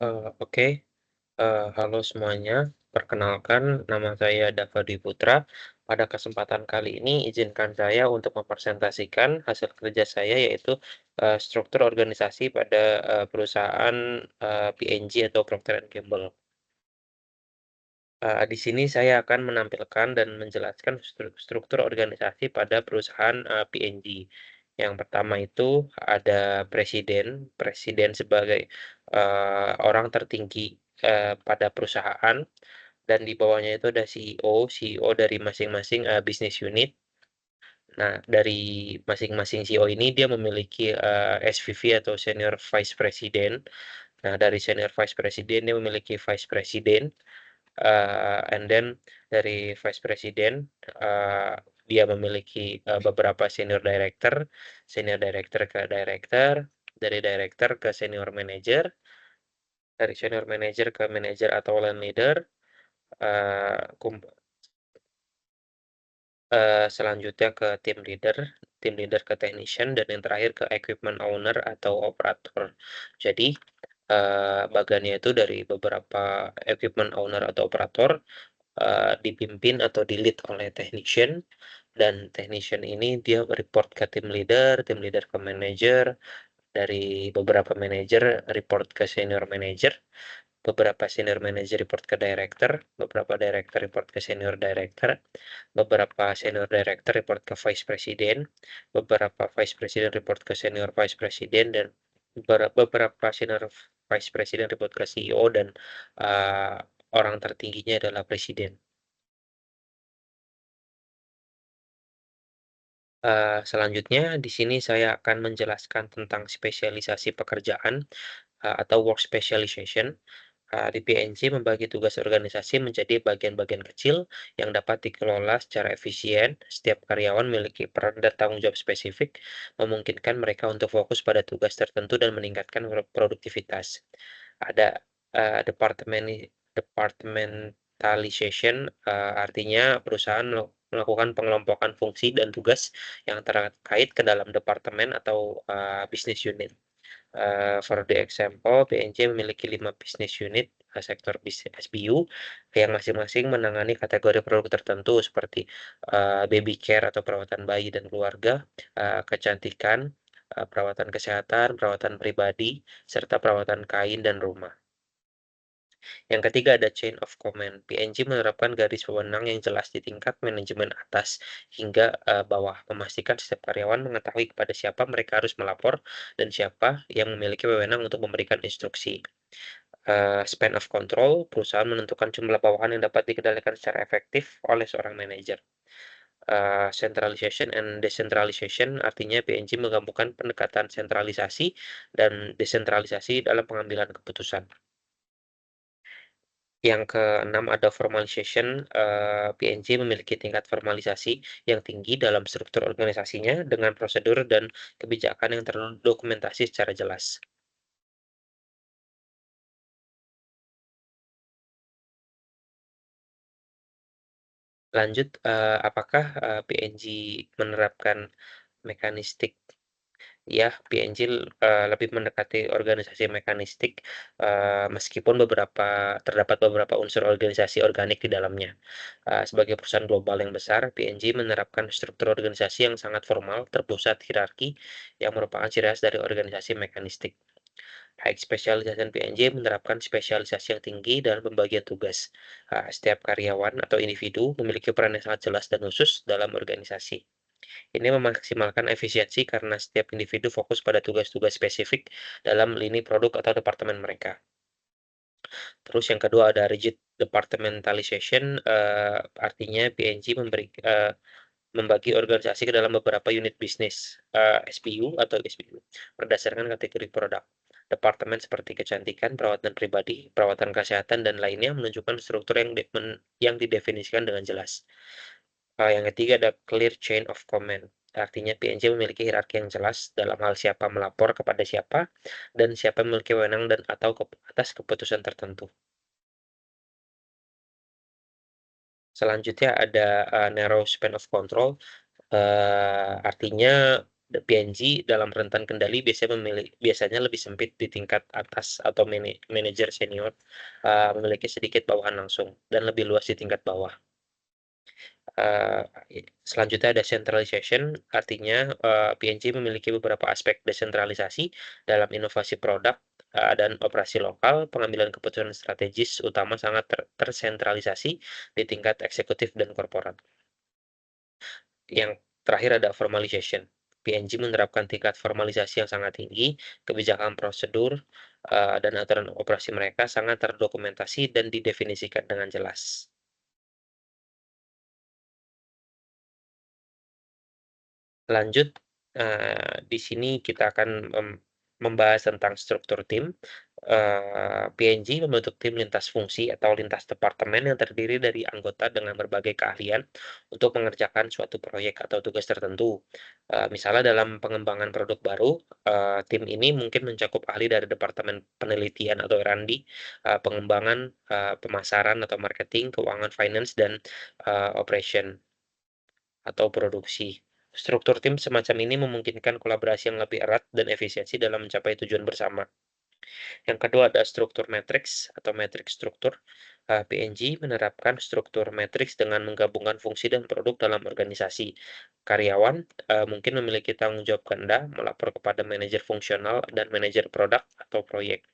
Oke, halo semuanya. Perkenalkan, nama saya Dava Dwi Putra. Pada kesempatan kali ini, izinkan saya untuk mempresentasikan hasil kerja saya, yaitu struktur organisasi pada perusahaan P&G atau Procter& Gamble. Di sini saya akan menampilkan dan menjelaskan struktur organisasi pada perusahaan P&G. Yang pertama itu ada presiden, presiden sebagai orang tertinggi pada perusahaan, dan di bawahnya itu ada CEO, CEO dari masing-masing bisnis unit. Nah, dari masing-masing CEO ini dia memiliki SVP atau Senior Vice President. Nah, dari Senior Vice President dia memiliki Vice President. And then dari Vice President dia memiliki beberapa Senior Director ke Director, dari Director ke Senior Manager, dari Senior Manager ke Manager atau Line Leader, uh, selanjutnya ke Team Leader ke Technician, dan yang terakhir ke Equipment Owner atau Operator. Jadi bagannya itu dari beberapa Equipment Owner atau Operator, dipimpin atau di-lead oleh technician, dan technician ini dia report ke Team Leader ke Manager, dari beberapa manager report ke Senior Manager, beberapa Senior Manager report ke Director, beberapa Director report ke Senior Director, beberapa Senior Director report ke Vice President, beberapa Vice President report ke Senior Vice President, dan beberapa Senior Vice President report ke CEO, dan uh, orang tertingginya adalah Presiden. Selanjutnya di sini saya akan menjelaskan tentang spesialisasi pekerjaan atau work specialization. Di PNC membagi tugas organisasi menjadi bagian-bagian kecil yang dapat dikelola secara efisien. Setiap karyawan memiliki peran dan tanggung jawab spesifik, memungkinkan mereka untuk fokus pada tugas tertentu dan meningkatkan produktivitas. Ada departmentalization, artinya perusahaan melakukan pengelompokan fungsi dan tugas yang terkait ke dalam departemen atau business unit. For the example, PNC memiliki 5 business unit sektor bisnis SBU yang masing-masing menangani kategori produk tertentu seperti baby care atau perawatan bayi dan keluarga, kecantikan, perawatan kesehatan, perawatan pribadi, serta perawatan kain dan rumah. Yang ketiga ada chain of command. PNG menerapkan garis wewenang yang jelas di tingkat manajemen atas hingga bawah, memastikan setiap karyawan mengetahui kepada siapa mereka harus melapor dan siapa yang memiliki wewenang untuk memberikan instruksi. Span of control, perusahaan menentukan jumlah bawahan yang dapat dikendalikan secara efektif oleh seorang manajer. Centralization and decentralization, artinya PNG menggabungkan pendekatan sentralisasi dan desentralisasi dalam pengambilan keputusan. Yang keenam ada formalization. PNJ memiliki tingkat formalisasi yang tinggi dalam struktur organisasinya dengan prosedur dan kebijakan yang terdokumentasi secara jelas. Lanjut, apakah PNG menerapkan mekanistik? Ya, PNG lebih mendekati organisasi mekanistik, meskipun terdapat beberapa unsur organisasi organik di dalamnya. Sebagai perusahaan global yang besar, PNG menerapkan struktur organisasi yang sangat formal, terpusat hierarki, yang merupakan ciri khas dari organisasi mekanistik. High Specialization PNJ menerapkan spesialisasi yang tinggi dalam pembagian tugas. Setiap karyawan atau individu memiliki peran yang sangat jelas dan khusus dalam organisasi. Ini memaksimalkan efisiensi karena setiap individu fokus pada tugas-tugas spesifik dalam lini produk atau departemen mereka. Terus yang kedua ada rigid departmentalization, artinya PNG membagi organisasi ke dalam beberapa unit bisnis, SBU atau SBU, berdasarkan kategori produk. Departemen seperti kecantikan, perawatan pribadi, perawatan kesehatan, dan lainnya menunjukkan struktur yang didefinisikan dengan jelas. Yang ketiga ada clear chain of command. Artinya PNJ memiliki hierarki yang jelas dalam hal siapa melapor kepada siapa dan siapa memiliki wewenang dan atau atas keputusan tertentu. Selanjutnya ada narrow span of control. Artinya PNG dalam rentan kendali biasanya lebih sempit di tingkat atas atau manajer senior, memiliki sedikit bawahan langsung dan lebih luas di tingkat bawah. Selanjutnya ada centralization, artinya, PNG memiliki beberapa aspek desentralisasi dalam inovasi produk, dan operasi lokal, pengambilan keputusan strategis utama sangat tersentralisasi di tingkat eksekutif dan korporat. Yang terakhir ada formalization. PNG menerapkan tingkat formalisasi yang sangat tinggi, kebijakan prosedur, dan aturan operasi mereka sangat terdokumentasi dan didefinisikan dengan jelas. Lanjut, di sini kita akan membahas tentang struktur tim. PNG membentuk tim lintas fungsi atau lintas departemen yang terdiri dari anggota dengan berbagai keahlian untuk mengerjakan suatu proyek atau tugas tertentu. Misalnya dalam pengembangan produk baru, tim ini mungkin mencakup ahli dari departemen penelitian atau R&D, pengembangan, pemasaran atau marketing, keuangan, finance, dan, operation atau produksi. Struktur tim semacam ini memungkinkan kolaborasi yang lebih erat dan efisiensi dalam mencapai tujuan bersama. Yang kedua ada struktur matriks atau matriks struktur. PNG menerapkan struktur matriks dengan menggabungkan fungsi dan produk dalam organisasi. Karyawan mungkin memiliki tanggung jawab ganda, melapor kepada manajer fungsional dan manajer produk atau proyek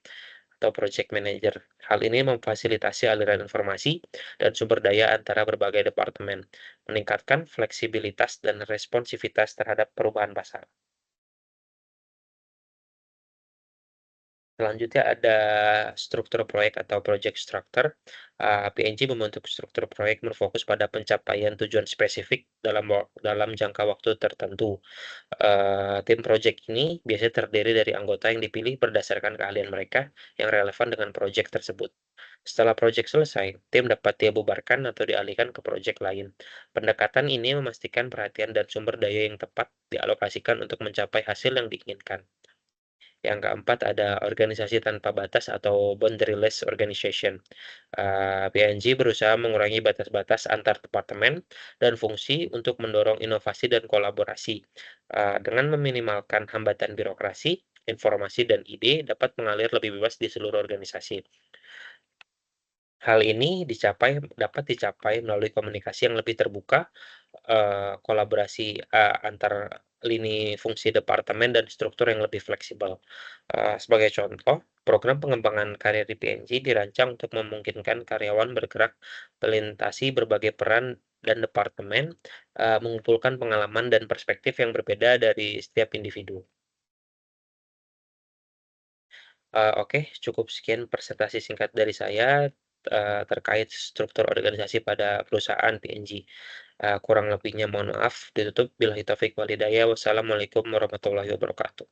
atau project manager. Hal ini memfasilitasi aliran informasi dan sumber daya antara berbagai departemen, meningkatkan fleksibilitas dan responsivitas terhadap perubahan pasar. Selanjutnya ada struktur proyek atau project structure. PNG membentuk struktur proyek berfokus pada pencapaian tujuan spesifik dalam jangka waktu tertentu. Tim project ini biasanya terdiri dari anggota yang dipilih berdasarkan keahlian mereka yang relevan dengan project tersebut. Setelah project selesai, tim dapat dibubarkan atau dialihkan ke project lain. Pendekatan ini memastikan perhatian dan sumber daya yang tepat dialokasikan untuk mencapai hasil yang diinginkan. Yang keempat ada organisasi tanpa batas atau boundaryless organization. PNG berusaha mengurangi batas-batas antar departemen dan fungsi untuk mendorong inovasi dan kolaborasi. Dengan meminimalkan hambatan birokrasi, informasi dan ide dapat mengalir lebih bebas di seluruh organisasi. Hal ini dapat dicapai melalui komunikasi yang lebih terbuka, kolaborasi, antar lini fungsi departemen dan struktur yang lebih fleksibel. Sebagai contoh, program pengembangan karir di PNG dirancang untuk memungkinkan karyawan bergerak melintasi berbagai peran dan departemen, mengumpulkan pengalaman dan perspektif yang berbeda dari setiap individu. Oke, cukup sekian presentasi singkat dari saya, terkait struktur organisasi pada perusahaan PNG. Kurang lebihnya mohon maaf, ditutup. Billahi taufik wal hidayah. Wassalamualaikum warahmatullahi wabarakatuh.